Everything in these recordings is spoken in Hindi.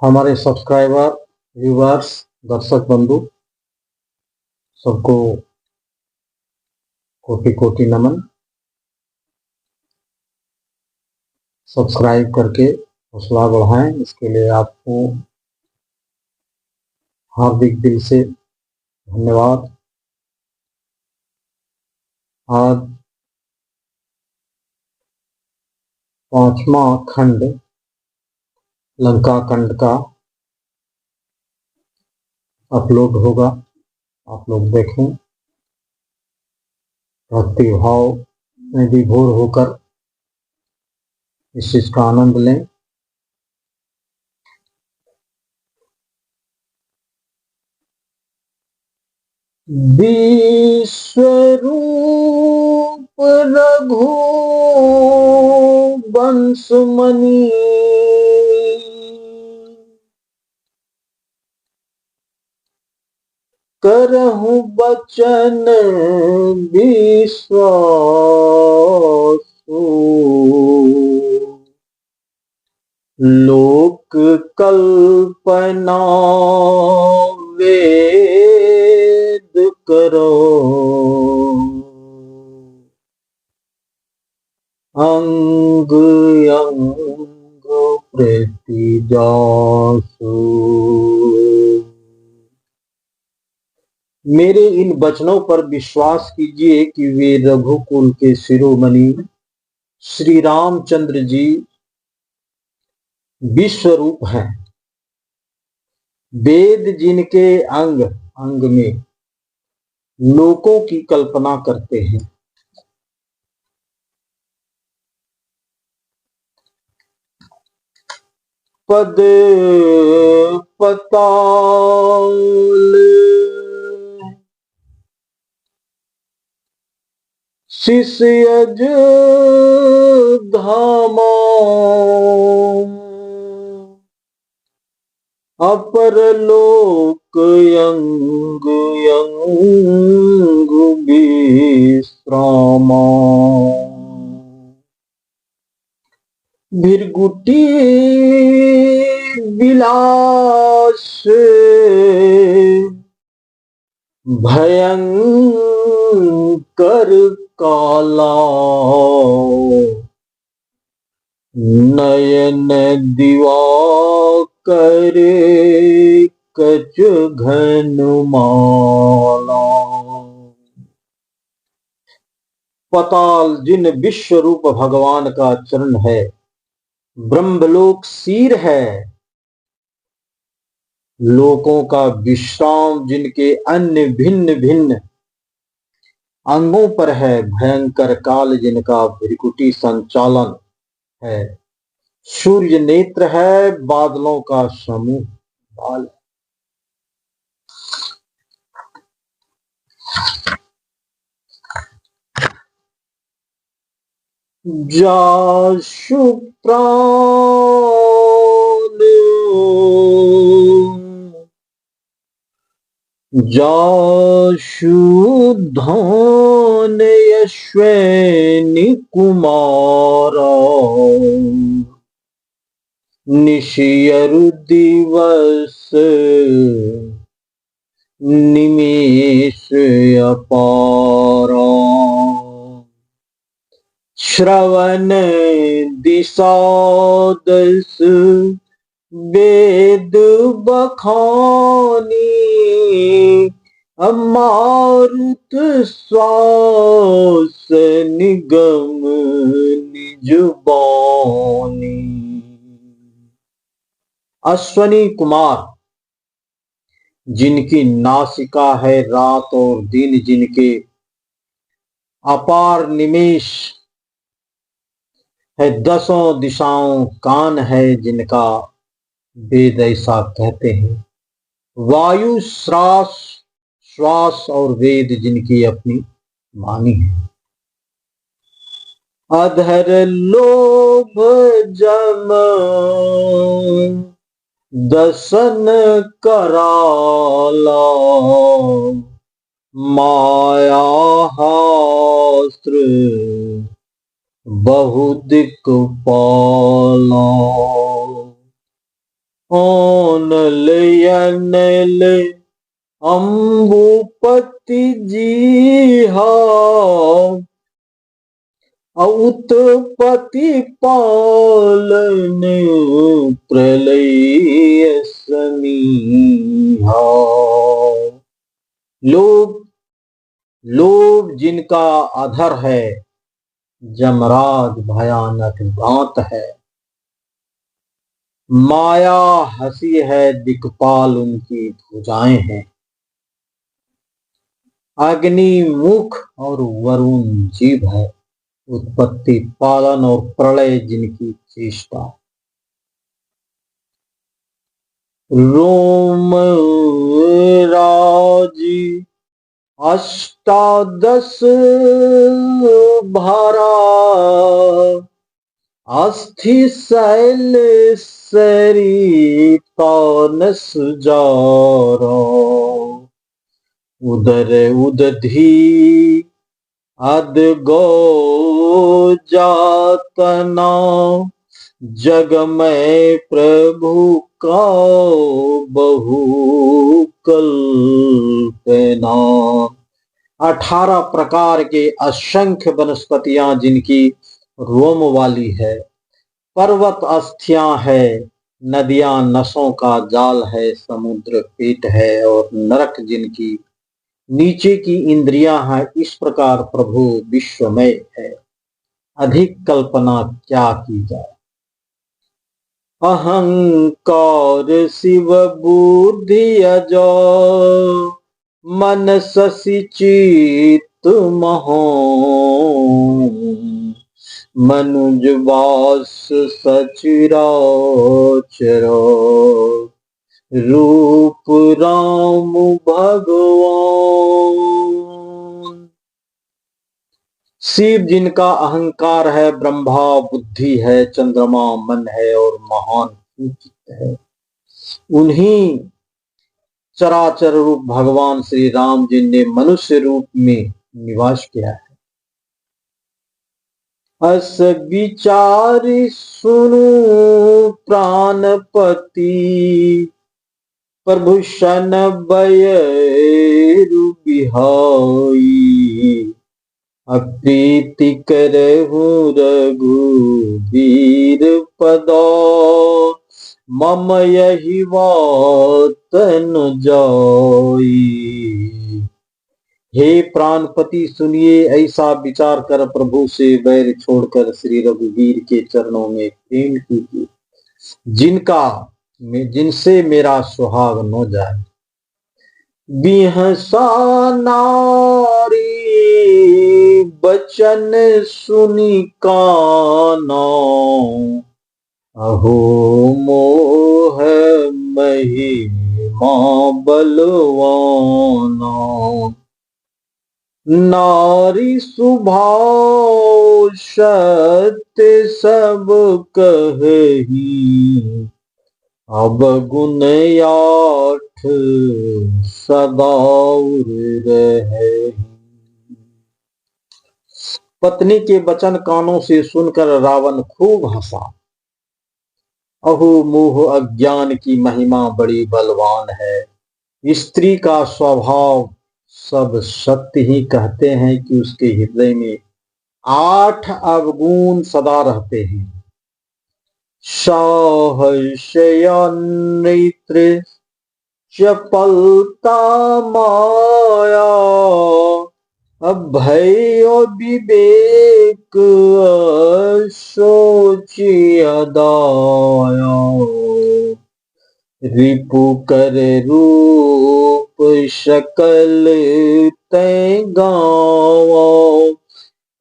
हमारे सब्सक्राइबर, व्यूवर्स, दर्शक बंधु सबको कोटि कोटि नमन। सब्सक्राइब करके हौसला बढ़ाएं, इसके लिए आपको हार्दिक दिल से धन्यवाद। आज 5वां खंड लंका कांड का अपलोड होगा, आप लोग देखें, भक्ति भाव में विभोर होकर इस चीज का आनंद लें। विश्वरूप रघु वंशमणि करहु बचन विश्वासु लोक कल्पना वेद करो अंग अंग प्रति जासु। मेरे इन वचनों पर विश्वास कीजिए कि वे रघुकुल के शिरोमणि श्री रामचंद्र जी विश्वरूप हैं। वेद जिनके अंग अंग में लोकों की कल्पना करते हैं। पद पताल शिष्यज धामा अपर लोक यंग यंग विश्रामा भृगुटी विलास भयंकर काला नयन दिवाकर कच घन माला। पताल जिन विश्व रूप भगवान का चरण है, ब्रह्मलोक सिर है, लोकों का विश्राम जिनके अन्य भिन्न भिन्न अंगों पर है, भयंकर काल जिनका भृकुटी संचालन है, सूर्य नेत्र है, बादलों का समूह बाल। जाशु प्राण जाशु धन यश्वनि कुमारा निशियरु दिवस निमेष अपारा श्रवण दिशा दस वेद बखानी मारुत श्वास निगम निज बानी। अश्वनी कुमार जिनकी नासिका है रात और दिन, जिनके अपार निमेष है, दसों दिशाओं कान है जिनका, वेद ऐसा कहते हैं। वायु श्वास श्वास और वेद जिनकी अपनी वाणी है। अधर लोभ जम दसन कराला माया हास्त्र बहुदिक पाला। नल अम्बुपति जी उत्पत्ति पालन प्रलय समीहा। लोभ जिनका अधर है, जमराज भयानक दांत है। माया हंसी है, दिक्पाल उनकी भुजाएं हैं। अग्नि मुख और वरुण जीभ है, उत्पत्ति पालन और प्रलय जिनकी चेष्टा। रोम राजी अष्टादश भारा, अस्थि शैल सरिता नस जारा। उदर उदधी अद गो जातना, जग में प्रभु का बहु कल्पना। 18 प्रकार के असंख्य वनस्पतियां जिनकी रोम वाली है, पर्वत अस्थियां है, नदियां नसों का जाल है, समुद्र पेट है और नरक जिनकी नीचे की इंद्रियां हैं। इस प्रकार प्रभु विश्वमय है, अधिक कल्पना क्या की जाए। अहंकार शिव बुद्धि अजो, मन शशि चित्त महो। मनुज वास सचराचर, रूप राम भगवान। शिव जिनका अहंकार है, ब्रह्मा बुद्धि है, चंद्रमा मन है और महान चित्त है, उन्हीं चराचर रूप भगवान श्री राम जिनने मनुष्य रूप में निवास किया है। अस विचार सुनु प्राणपति, प्रभु शन बयरु बिहाई। अप्रीति करहु रघुवीर पदो, मम यही वातन जाई। हे प्राणपति सुनिए, ऐसा विचार कर प्रभु से वैर छोड़कर श्री रघुवीर के चरणों में प्रेम कीजिए, जिनसे मेरा सुहाग न जाए। बिहसा नारी बचन सुनि कानो, अहो मोह महिमा बलवाना। नारी स्वभाव सत्य सब कही, अब गुण 8 सदा रहे। पत्नी के वचन कानों से सुनकर रावण खूब हंसा। अहो मोह अज्ञान की महिमा बड़ी बलवान है। स्त्री का स्वभाव सब सत्य ही कहते हैं कि उसके हृदय में 8 अवगुण सदा रहते हैं। साहस्य नेत्र चपलता माया, अभय विवेक सोचिया दाया। रिपु कर रूप सकल तै गावा,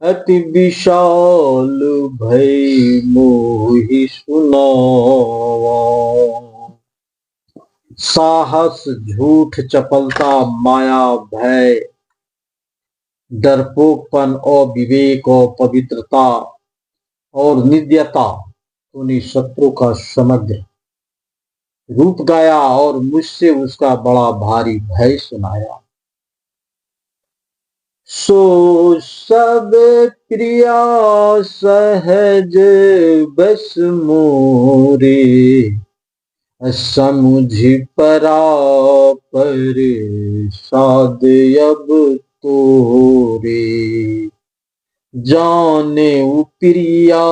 अति विशाल भय मोहि सुनावा। साहस, झूठ, चपलता, माया, भय, डरपोकपन, अविवेक और पवित्रता और निंद्यता, उन्हीं शत्रु का समग्र रूप गाया और मुझसे उसका बड़ा भारी भय सुनाया। सो सब क्रिया सहज बस मोरे, समुझ परा पर साध अब तोरे, जाने प्रिया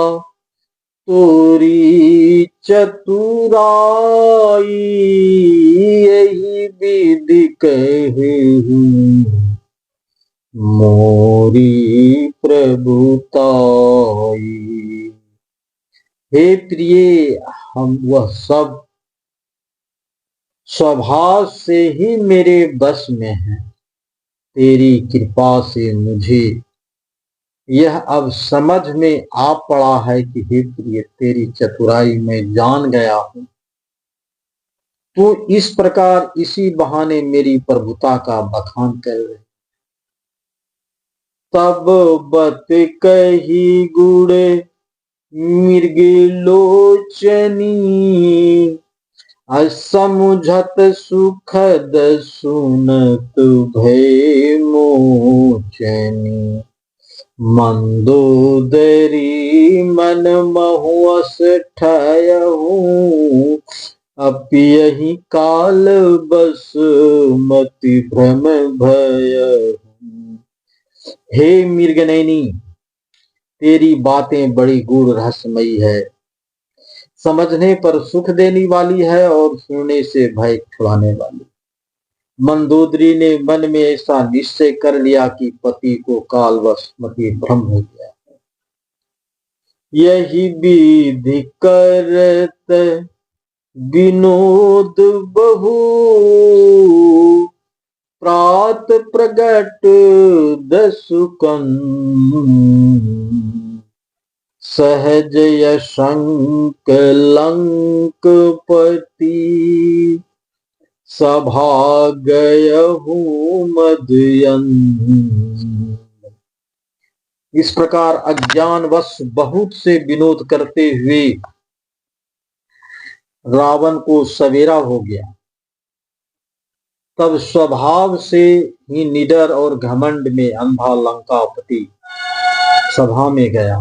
तोरी चतुराई, यही विधि कहूँ मोरी प्रभुताई। हे प्रिय, हम वह सब स्वभाव से ही मेरे बस में है। तेरी कृपा से मुझे यह अब समझ में आ पड़ा है कि हे प्रिय, तेरी चतुराई में जान गया हूं। तू इस प्रकार इसी बहाने मेरी प्रभुता का बखान कर रहे। तब बत कही गुड़ मृग लोचनी, असमुझत सुखद सुनत भय मोचनी। मंदोदरी मन महुअस ठयहूँ, अपयहि काल बस मति भ्रम भय। हे मृगनयनी, तेरी बातें बड़ी गूढ़ रहस्यमयी है, समझने पर सुख देने वाली है और सुनने से भय छुड़ाने वाली। मंदोदरी ने मन में ऐसा निश्चय कर लिया कि पति को कालवश मति भ्रम हो गया। यही विधि करत विनोद बहु, प्रात प्रगट दसुकन। सहज यशंक लंकपति, सभा गयहु मदयन। इस प्रकार अज्ञानवश बहुत से विनोद करते हुए रावण को सवेरा हो गया। तब स्वभाव से ही निडर और घमंड में अंधा लंकापति सभा में गया।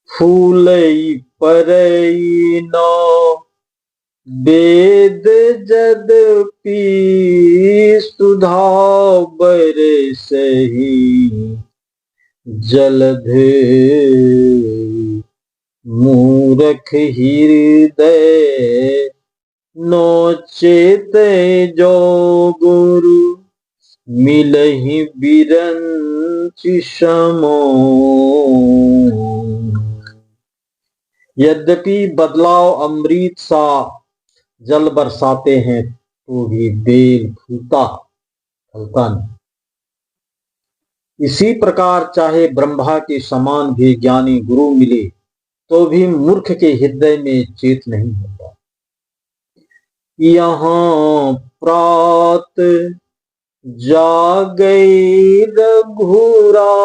फूलई परई न वेद जदपि, सुधा बरसहि जलधि। मूरख हृदय नोचेत जो गुरु, मिलहि बिरंचि समो। यद्यपि बदलाव अमृत सा जल बरसाते हैं तो भी बेल फूलता फलता नहीं। इसी प्रकार चाहे ब्रह्मा के समान भी ज्ञानी गुरु मिले तो भी मूर्ख के हृदय में चेत नहीं होता। यहाँ प्रात जागई रघुराई,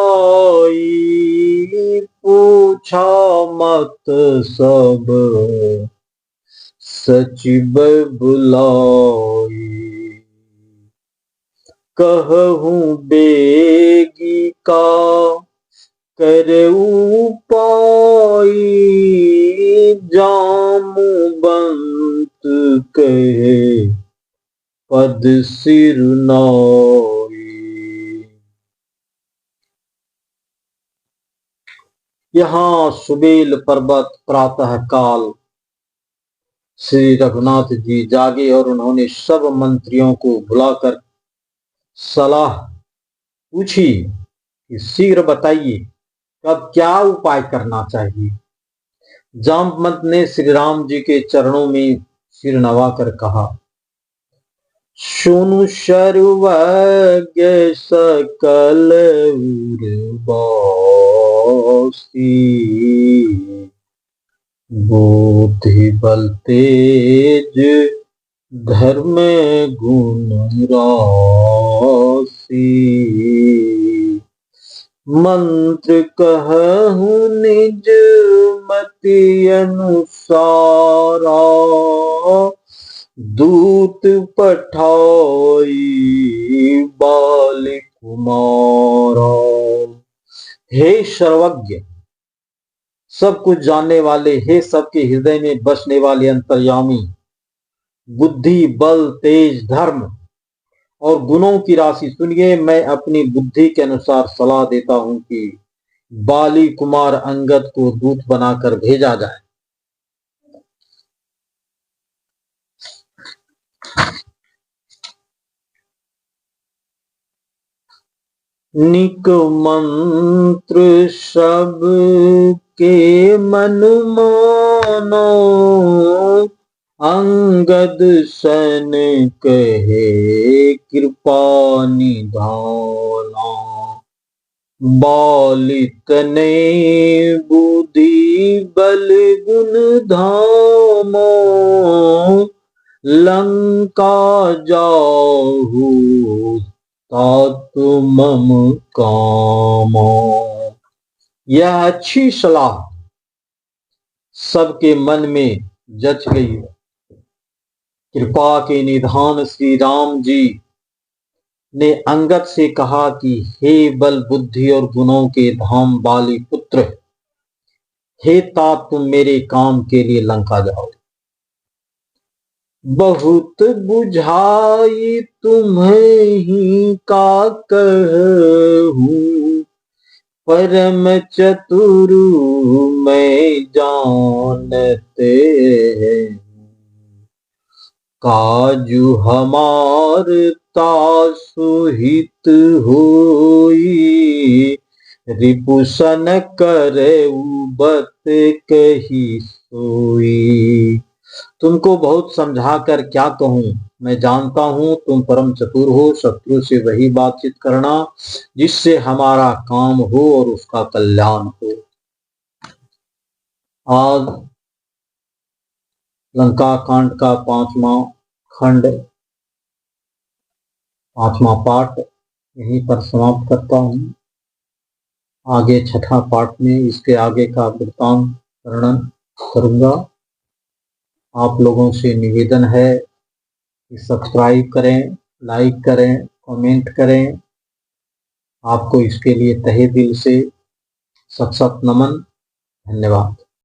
पूछा मत सब सचिव बुलाई। कहूँ बेगी का करऊ पाई, जामुबंत कहे पद सिर नाई। यहाँ सुबेल पर्वत प्रातः काल श्री रघुनाथ जी जागे और उन्होंने सब मंत्रियों को बुलाकर सलाह पूछी कि शीघ्र बताइए अब क्या उपाय करना चाहिए। जामवंत ने श्री राम जी के चरणों में सिर नवाकर कहा, सुनु सर्वज्ञ सकल उर्वासी, बुद्धि बल तेज धर्म गुण राशि। मंत्र कहूँ निज मति अनुसारा, दूत पठाई बाल कुमारा। हे सर्वज्ञ, सब कुछ जानने वाले, हे सबके हृदय में बसने वाले अंतर्यामी, बुद्धि, बल, तेज, धर्म और गुणों की राशि सुनिए। मैं अपनी बुद्धि के अनुसार सलाह देता हूं कि बाली कुमार अंगद को दूत बनाकर भेजा जाए। निक मंत्र सब के मन मानो, अंगद सन कहे कृपा निधाना। बालित ने बुद्धि बल गुण धामो, लंका जाहू तात मम कामो। यह अच्छी सलाह सबके मन में जच गई। कृपा के निधान श्री राम जी ने अंगद से कहा कि हे बल, बुद्धि और गुणों के धाम बाली पुत्र, हे तात, तुम मेरे काम के लिए लंका जाओ। बहुत बुझाई तुम्हें ही का कहूं, परम चतुर मैं जानते हैं। काजू हमार तासुहित होई, रिपुसन करे बत कही सोई। तुमको बहुत समझाकर क्या कहूं, मैं जानता हूं तुम परम चतुर हो। शत्रु से वही बातचीत करना जिससे हमारा काम हो और उसका कल्याण हो। आज लंका कांड का 5वां खंड, 5वां पाठ यहीं पर समाप्त करता हूं। आगे 6ठा पाठ में इसके आगे का वृत्तांत वर्णन करूंगा। आप लोगों से निवेदन है कि सब्सक्राइब करें, लाइक करें, कमेंट करें। आपको इसके लिए तहे दिल से सत सत नमन। धन्यवाद।